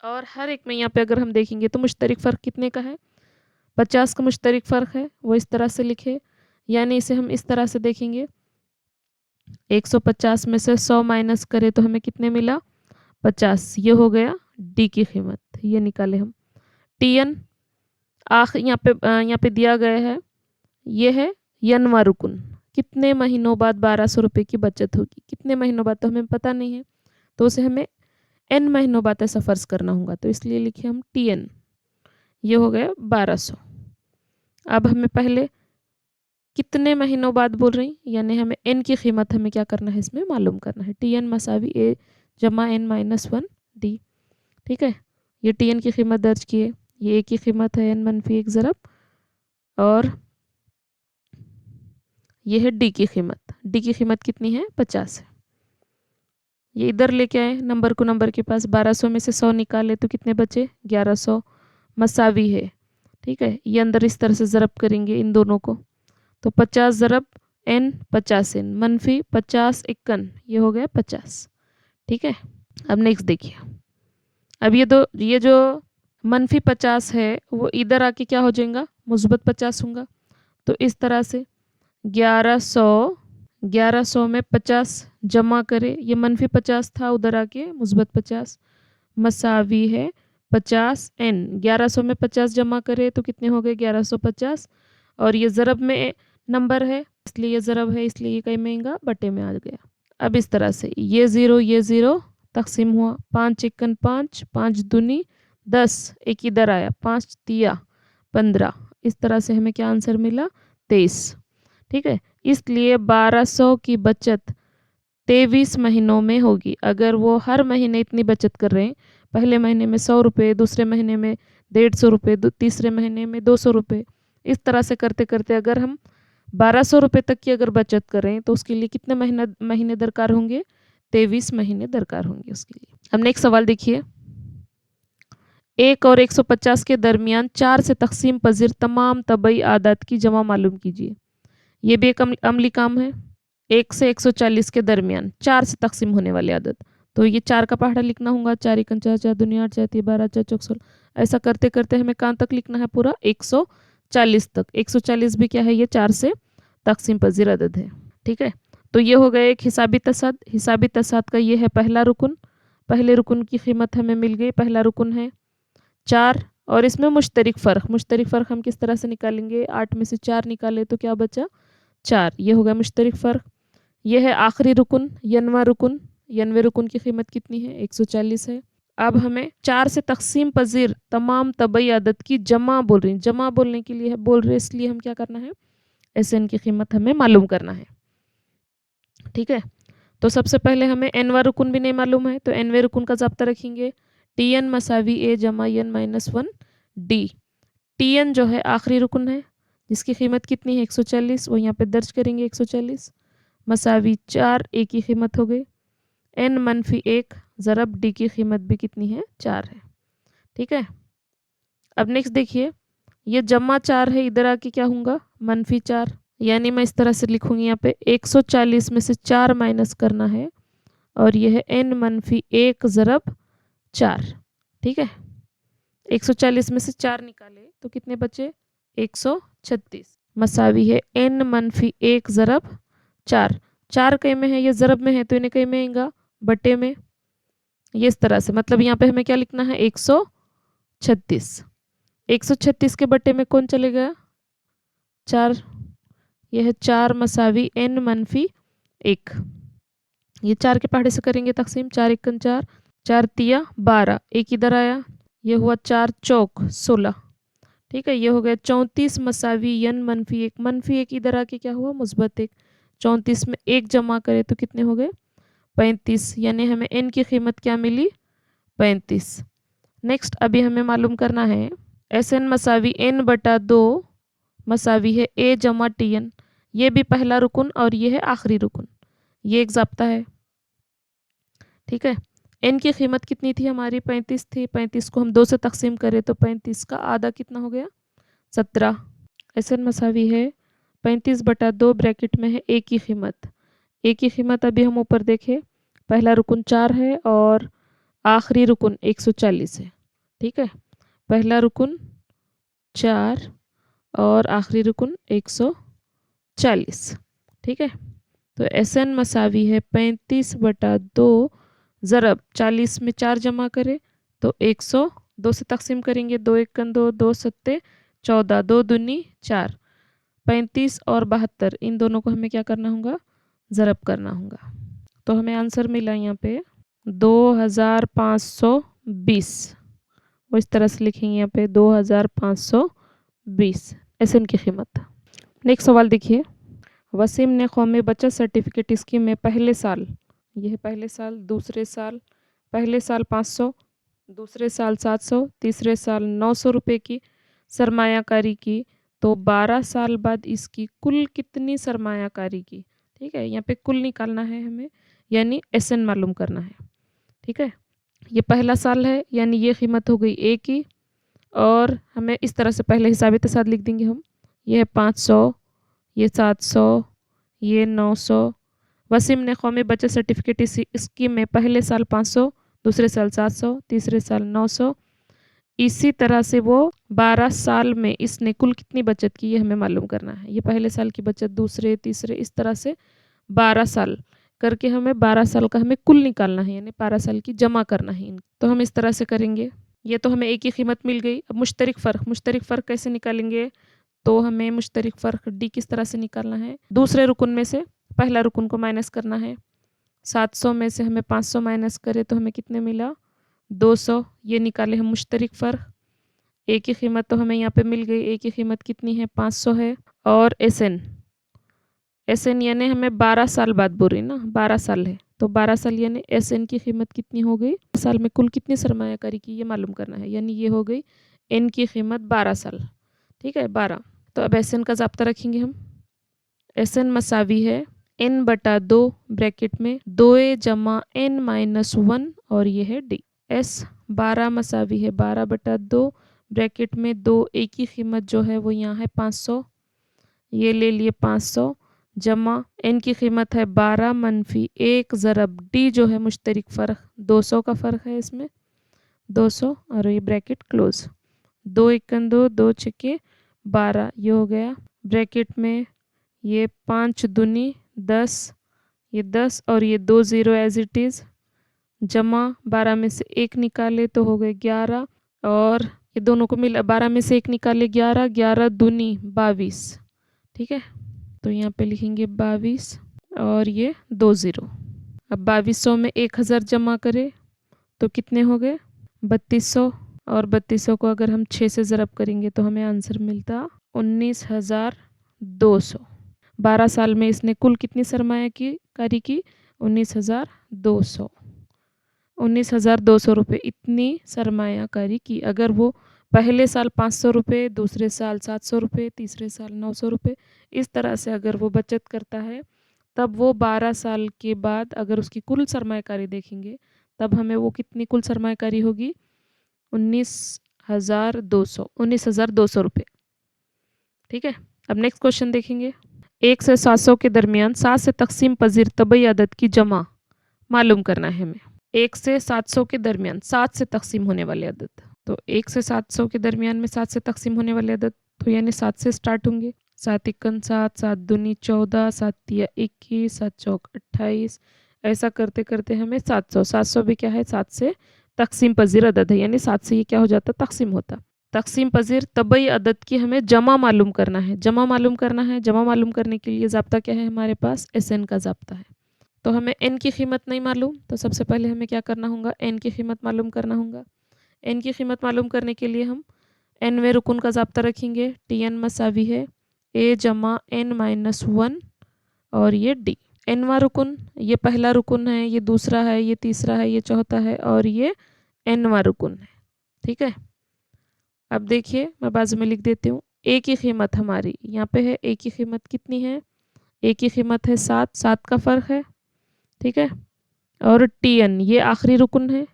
और हर एक में यहाँ पे अगर हम देखेंगे तो मुश्तरक फ़र्क कितने का है, 50 का मुश्तरक फ़र्क है, वो इस तरह से लिखे। यानी इसे हम इस तरह से देखेंगे, 150 में से 100 माइनस करें तो हमें कितने मिला, 50। ये हो गया डी की कीमत, ये निकाले हम। टी एन यहाँ पे दिया गया है, ये है यनवा रुकन, कितने महीनों बाद 1200 रुपये की बचत होगी। कितने महीनों बाद तो हमें पता नहीं है, तो उसे हमें n महीनों बाद ऐसा फ़र्ज करना होगा, तो इसलिए लिखे हम टी एन, ये हो गया 1200। अब हमें पहले कितने महीनों बाद बोल रही, यानी हमें n की कीमत हमें क्या करना है, इसमें मालूम करना है। टी एन मसावी a जमा n माइनस 1 डी। ठीक है, ये टी एन की कीमत दर्ज किए, ये a की कीमत है n मनफी 1 ज़रब, और ये है डी की कीमत। डी की कीमत कितनी है, 50 है। ये इधर लेके आए नंबर को नंबर के पास, 1200 में से 100 निकाले तो कितने बचे, 1100 मसावी है। ठीक है, ये अंदर इस तरह से ज़रब करेंगे इन दोनों को, तो 50 ज़रब n 50 n मनफी 50 51, ये हो गया 50। ठीक है, अब नेक्स्ट देखिए। अब ये जो मनफी 50 है वो इधर आके क्या हो जाएगा, मुस्बत 50 होगा। तो इस तरह से 1100 में 50 जमा करे, ये मनफी 50 था, उधर आके मुस्बत 50 मसावी है 50 n। 1100 में 50 जमा करे तो कितने हो गए, 1150, और ये ज़रब में नंबर है इसलिए ये ज़रब है, इसलिए ये कहीं महंगा बटे में आ गया। अब इस तरह से ये ज़ीरो तकसीम हुआ, 5 एकन 5, 5 दूनी 10, एक इधर आया, 5 तिया 15, इस तरह से हमें क्या आंसर मिला, 23। ठीक है, इसलिए 1200 की बचत 23 महीनों में होगी। अगर वो हर महीने इतनी बचत कर रहे हैं, पहले महीने में 100 रुपये, दूसरे महीने में 150 रुपये, तीसरे महीने में 200 रुपये, इस तरह से करते करते अगर हम 1200 रुपये तक की अगर बचत करें तो उसके लिए कितने महीने दरकार होंगे, 23 महीने दरकार होंगे उसके लिए। अब नेक्स्ट सवाल देखिए। 1 और 150 के दरमियान 4 से तकसीम पजीर तमाम तबई आदात की जमा मालूम कीजिए। ये भी एक अमली काम है। 1 से 140 के दरमियान 4 से तकसीम होने वाले आदत, तो ये 4 का पहाड़ा लिखना होगा, 4 एकन 4, 4 दुनिया 8, 4 3 12, 4 चौक 16, ऐसा करते करते हमें कहाँ तक लिखना है, पूरा 140 तक। 140 भी क्या है, ये 4 से तकसीम पजीर अदद है। ठीक है, तो ये हो गया एक हिसाबी तसाद। हिसाबी तसाद का ये है पहला रुकन। पहले रुकन की कीमत हमें मिल गई, पहला रुकन है 4, और इसमें मुश्तरक फ़र्क हम किस तरह से निकालेंगे, 8 में से 4 निकाले तो क्या बचा, 4, ये हो गया मुश्तरक फ़र्क। ये है आखिरी रुकन, यनवा रुकन। यनवे रुकन की कीमत कितनी है, 140 है। अब हमें 4 से तकसीम पजीर तमाम तबई आदत की जमा बोल रही, जमा बोलने के लिए बोल रहे, इसलिए हम क्या करना है, SN की कीमत हमें मालूम करना है। ठीक है, तो सबसे पहले हमें एनवा रुकन भी नहीं मालूम है, तो एनवे रुकन का ज़ाब्ता रखेंगे, TN मसावी A जमा n माइनस 1 D। TN जो है आखिरी रुकन है जिसकी कीमत कितनी है, 140, वो यहाँ पे दर्ज करेंगे 140 मसावी 4, A की कीमत हो गई n मनफी 1 ज़रब D की कीमत भी कितनी है, 4 है। ठीक है, अब नेक्स्ट देखिए, ये जमा 4 है, इधर आके क्या होगा -4, यानी मैं इस तरह से लिखूंगी यहाँ पे 140 में से 4 माइनस करना है और यह है n-1 ज़रब 4। ठीक है, 140 में से 4 निकाले तो कितने बचे 136, मसावी है n-1 ज़रब 4। 4 कई में है, ये ज़रब में है तो इन्हें कई में आएगा बटे में, ये इस तरह से, मतलब यहाँ पे हमें क्या लिखना है 136। 136 के बटे में कौन चलेगा 4, यह है 4 मसावी n-1। ये 4 के पहाड़े से करेंगे तकसीम, 4 एकन 4, 4 तिया 12, एक इधर आया, ये हुआ 4 चौक 16। ठीक है, ये हो गया 34 मसावी n-1, -1 इधर आके क्या हुआ -1। 34 में 1 जमा करे तो कितने हो गए 35, यानी हमें n की कीमत क्या मिली 35। नेक्स्ट अभी हमें मालूम करना है Sn मसावी n/2 मसावी है a जमा tn। ये भी पहला रुकन और ये है आखिरी रुकन, ये एक ज़ाब्ता है। ठीक है, n की कीमत कितनी थी हमारी 35 थी, 35 को हम 2 से तकसीम करें तो 35 का आधा कितना हो गया 17। Sn मसावी है 35/2 ब्रैकेट में है a की कीमत। a की कीमत अभी हम ऊपर देखें, पहला रुकन 4 है और आखिरी रुकन 140 है। ठीक है, पहला रुकन 4 और आखिरी रुकन 140। ठीक है, तो Sn मसावी है 35/2 ज़रब 40 में 4 जमा करें तो 102 से तकसीम करेंगे, 2 एकन 2, 2 सत्ते 14, 2 दूनी 4, 35 और 72 इन दोनों को हमें क्या करना होगा ज़रब करना होगा। तो हमें आंसर मिला यहाँ पे 2520, वो इस तरह से लिखेंगे यहाँ पे 2520 Sn की कीमत। नेक्स्ट सवाल देखिए, वसीम ने कौमी बचत सर्टिफिकेट स्कीम में पहले साल, यह है पहले साल, दूसरे साल, पहले साल 500, दूसरे साल 700, तीसरे साल 900 रुपये की सरमायाकारी की, तो 12 साल बाद इसकी कुल कितनी सरमायाकारी की। ठीक है, यहाँ पे कुल निकालना है हमें, यानी Sn मालूम करना है। ठीक है, ये पहला साल है यानी ये कीमत हो गई a की, और हमें इस तरह से पहले हिसाब तसाद लिख देंगे हम, ये है 500, ये 700, ये 900। वसीम ने कौमी बचत सर्टिफिकेट स्कीम में पहले साल 500, दूसरे साल 700, तीसरे साल 900, इसी तरह से वो 12 साल में इसने कुल कितनी बचत की ये हमें मालूम करना है। ये पहले साल की बचत, दूसरे, तीसरे, इस तरह से 12 साल करके हमें 12 साल का हमें कुल निकालना है, यानी 12 साल की जमा करना है। तो हम इस तरह से करेंगे, ये तो हमें एक ही कीमत मिल गई। अब मुश्तरिक फ़र्क कैसे निकालेंगे, तो हमें मुश्तरिक फ़र्क डी किस तरह से निकालना है, दूसरे रुकन में से पहला रुकन को माइनस करना है। 700 में से हमें 500 माइनस करें तो हमें कितने मिला 200, ये निकाले हम मुश्तरिक फ़र्क। ए की कीमत तो हमें यहाँ पे मिल गई, ए की कीमत कितनी है 500 है, और Sn यानी हमें 12 साल बाद बोल रही ना, 12 साल है तो 12 साल यानी Sn की कीमत कितनी हो गई, साल में कुल कितनी सरमायाकारी की ये मालूम करना है, यानी ये हो गई n की कीमत 12 साल। ठीक है 12, तो अब Sn का ज़ाब्ता रखेंगे हम। Sn मसावी है n/2 ब्रैकेट में 2a जमा n-1 और ये है d। S 12 मसावी है 12/2 ब्रैकेट में 2a की कीमत जो है वो यहाँ है 500, ये ले लिए 500 जमा n की कीमत है 12-1 ज़रब d जो है मुश्तरिक फ़र्क 200 का फ़र्क है इसमें 200, और ये ब्रैकेट क्लोज, 2 एकन 2, 2 छक्के 12, ये हो गया ब्रैकेट में, ये 5 दूनी 10, ये 10 और ये 2 ज़ीरो एज इट इज़, जमा 12 में से 1 निकाले तो हो गए 11, और ये दोनों को मिला 12 में से 1 निकाले 11, 11 दूनी 22। ठीक है, तो यहाँ पे लिखेंगे 22 और ये 2 ज़ीरो। अब 2200 में 1000 जमा करें तो कितने हो गए 3200, और 3200 को अगर हम 6 से ज़रब करेंगे तो हमें आंसर मिलता 19200। 12 साल में इसने कुल कितनी सरमायाकारी की 19200, 19200 रुपये इतनी सरमायाकारी की। अगर वो पहले साल 500 रुपये, दूसरे साल 700 रुपये, तीसरे साल 900 रुपये, इस तरह से अगर वो बचत करता है, तब वो 12 साल के बाद अगर उसकी कुल सरमायाकारी देखेंगे तब हमें वो कितनी कुल सरमायाकारी होगी 19,200 19,200 रुपये। ठीक है, अब नेक्स्ट क्वेश्चन देखेंगे। 1 से 700 के दरमियान 7 से तकसीम पजीर तबई अदद की जमा मालूम करना है हमें। 1 से 700 के दरमियान 7 से तकसीम होने वाले अदद, तो 1 से 700 के दरमियान में 7 से तकसीम होने वाले अदद, तो यानी 7 से स्टार्ट होंगे। 7 एकन 7, 7 दूनी 14, 7 तिया 21, 7 चौक 28, ऐसा करते करते हमें 700। 700 भी क्या है, 7 से तकसीम पजीर अदद है, यानी 7 से ये क्या हो जाता, तकसीम होता। तकसीम पजीर तबई अदद की हमें जमा मालूम करना है। जमा मालूम करना है, जमा मालूम करने के लिए ज़ाब्ता क्या है हमारे पास, SN का ज़ाब्ता है। तो हमें n की कीमत नहीं मालूम, तो सबसे पहले हमें क्या करना होगा, n की कीमत मालूम करना होगा। n की कीमत मालूम करने के लिए हम nवें रुकन का ज़ाब्ता रखेंगे। Tn मसावी है a जमा n-1 और ये d। nवां रुकन, ये पहला रुकन है, ये दूसरा है, ये तीसरा है, ये चौथा है और ये nवां रुकन है। ठीक है, अब देखिए मैं बाजू में लिख देती हूँ। a की कीमत हमारी यहाँ पे है, a की कीमत कितनी है, a की कीमत है 7, 7 का फ़र्क है। ठीक है, और Tn ये आखिरी रुकन है,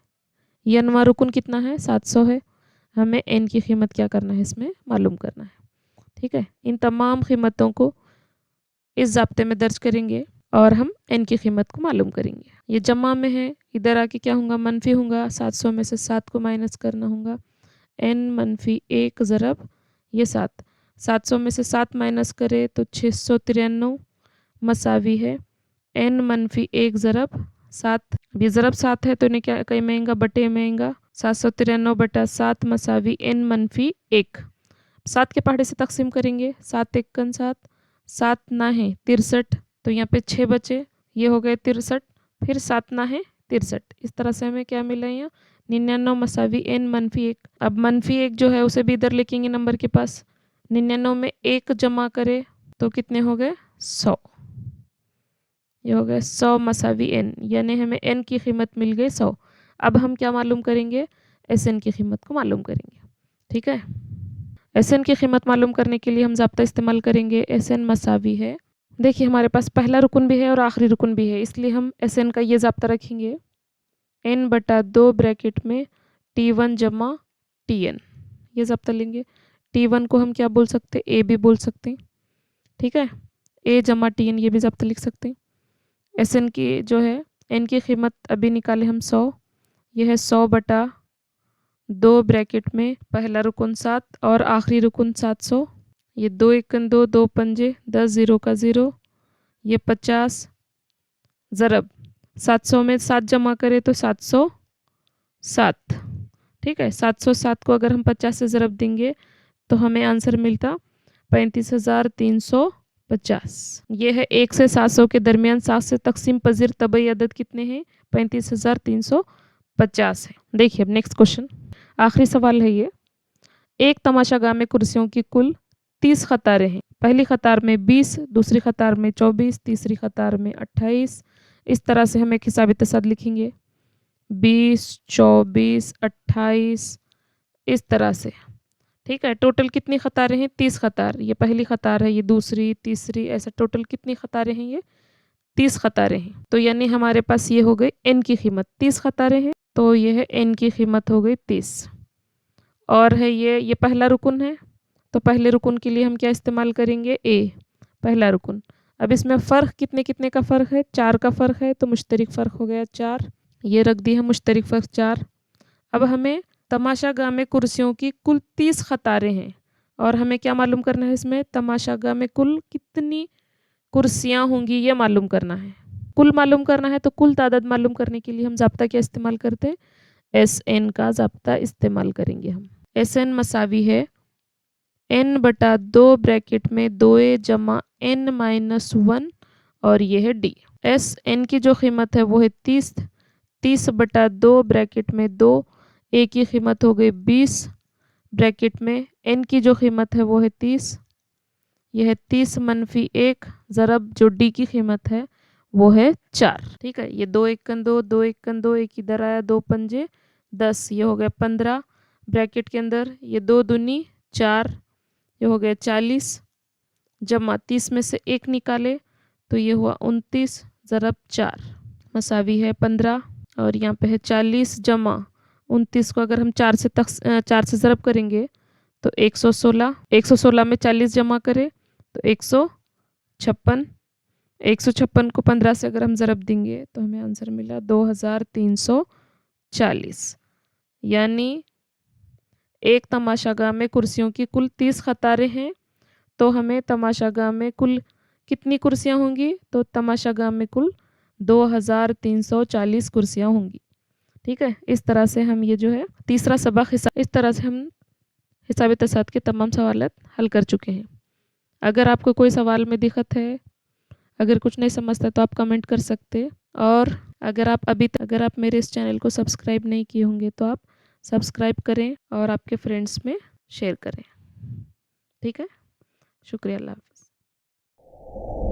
nवां रुकन कितना है, 700 है। हमें n की कीमत क्या करना है, इसमें मालूम करना है। ठीक है, इन तमाम कीमतों को इस ज़ाब्ते में दर्ज करेंगे और हम n की कीमत को मालूम करेंगे। ये जमा में है, इधर आके क्या होगा, मनफी होगा। 700 में से 7 को माइनस करना होगा, n-1 ज़रब ये 7। 700 में से 7 माइनस करे तो 693 मसावी है n-1 ज़रब 7। अब ये ज़रब 7 है तो इन्हें क्या कहीं महंगा बटे महंगा, 793 बटा 7 मसावी n-1। 7 के पहाड़े से तकसीम करेंगे, 7 एकन 7, 7 ना है 63, तो यहाँ पे 6 बचे, ये हो गए 63, फिर 7 ना है 63। इस तरह से हमें क्या मिला यहाँ, 99 मसावी n-1। अब -1 जो है उसे भी इधर लिखेंगे नंबर के पास। 99 में 1 जमा करे तो कितने हो गए, 100। ये हो गया 100 मसावी n, यानी हमें n की कीमत मिल गई 100। अब हम क्या मालूम करेंगे, SN की कीमत को मालूम करेंगे। ठीक है, SN की कीमत मालूम करने के लिए हम ज़ाब्ता इस्तेमाल करेंगे। SN मसावी है, देखिए हमारे पास पहला रुकन भी है और आखिरी रुकन भी है, इसलिए हम SN का ये ज़ाब्ता रखेंगे, n/2 ब्रैकेट में T1 जमा Tn, ये ज़ाब्ता लेंगे। T1 को हम क्या बोल सकते हैं, A भी बोल सकते हैं। ठीक है, A जमा Tn ये भी ज़ाब्ता लिख सकते हैं। SN की जो है, n की कीमत अभी निकाले हम 100, यह है 100/2 ब्रैकेट में पहला रुकन 7 और आखिरी रुकन 700। ये 2 एकन 2, 2 पंजे 10, 0 का 0, ये 50 ज़रब 700 में 7 जमा करें तो 707। ठीक है, 707 को अगर हम 50 से ज़रब देंगे तो हमें आंसर मिलता 35,350। ये है 1 से 700 के दरमियान 7 से तकसीम पजीर तबई अदद कितने हैं, 35,350 है। देखिए अब नेक्स्ट क्वेश्चन, आखिरी सवाल है ये। एक तमाशागाह में कुर्सियों की कुल 30 कतारें हैं। पहली कतार में 20, दूसरी कतार में 24, तीसरी कतार में 28। इस तरह से हम एक हिसाबी तसाद लिखेंगे, 20, 24, 28 इस तरह से। ठीक है, टोटल कितनी कतारें हैं, 30 कतार। ये पहली कतार है, ये दूसरी, तीसरी, ऐसा टोटल कितनी कतारें हैं, ये 30 कतारें हैं। तो यानी हमारे पास ये हो गई n की कीमत, 30 कतारें हैं तो ये है n की कीमत हो गई 30। और है ये पहला रुकन है, तो पहले रुकन के लिए हम क्या इस्तेमाल करेंगे, A पहला रुकन। अब इसमें फ़र्क कितने कितने का फ़र्क है, 4 का फ़र्क है, तो मुश्तरिक फ़र्क हो गया 4, ये रख दी है मुश्तरिक फ़र्क 4। अब हमें तमाशागाह में कुर्सियों की कुल 30 कतारें हैं और हमें क्या मालूम करना है, इसमें तमाशागाह में कुल कितनी कुर्सियाँ होंगी ये मालूम करना है। कुल मालूम करना है तो कुल तादाद मालूम करने के लिए हम ज़ाब्ता क्या इस्तेमाल करते हैं, SN का ज़ाब्ता इस्तेमाल करेंगे हम। SN मसावी है n/2 ब्रैकेट में 2a जमा n-1 और ये है d। SN की जो कीमत है वो है 30, 30/2 ब्रैकेट में 2, a की कीमत हो गई 20 ब्रैकेट में n की जो कीमत है वो है 30, यह है 30-1 ज़रब जो d की कीमत है वो है 4। ठीक है, ये 2 एकन 2, 2 एकन 2, एक इधर आया, 2 पंजे 10, ये हो गया 15 ब्रैकेट के अंदर, ये 2 दूनी 4, ये हो गया 40 जमा 30 में से 1 निकाले तो ये हुआ 29 ज़रब 4 मसावी है 15 और यहाँ पे है 40 जमा 29 को अगर हम 4 से ज़रब करेंगे तो 116, 116 में 40 जमा करें तो 156, 156 को 15 से अगर हम ज़रब देंगे तो हमें आंसर मिला 2340। यानी एक तमाशागाह में कुर्सियों की कुल 30 कतारें हैं, तो हमें तमाशागाह में कुल कितनी कुर्सियां होंगी? तो तमाशागाह में कुल 2340 कुर्सियां होंगी। ठीक है, इस तरह से हम ये जो है तीसरा सबक इस तरह से हम हिसाब तसाद के तमाम सवालात हल कर चुके हैं। अगर आपको कोई सवाल में दिक्कत है, अगर कुछ नहीं समझता तो आप कमेंट कर सकते। और अगर आप मेरे इस चैनल को सब्सक्राइब नहीं किए होंगे तो आप सब्सक्राइब करें और आपके फ्रेंड्स में शेयर करें। ठीक है, शुक्रिया, अल्लाह हाफ़िज़।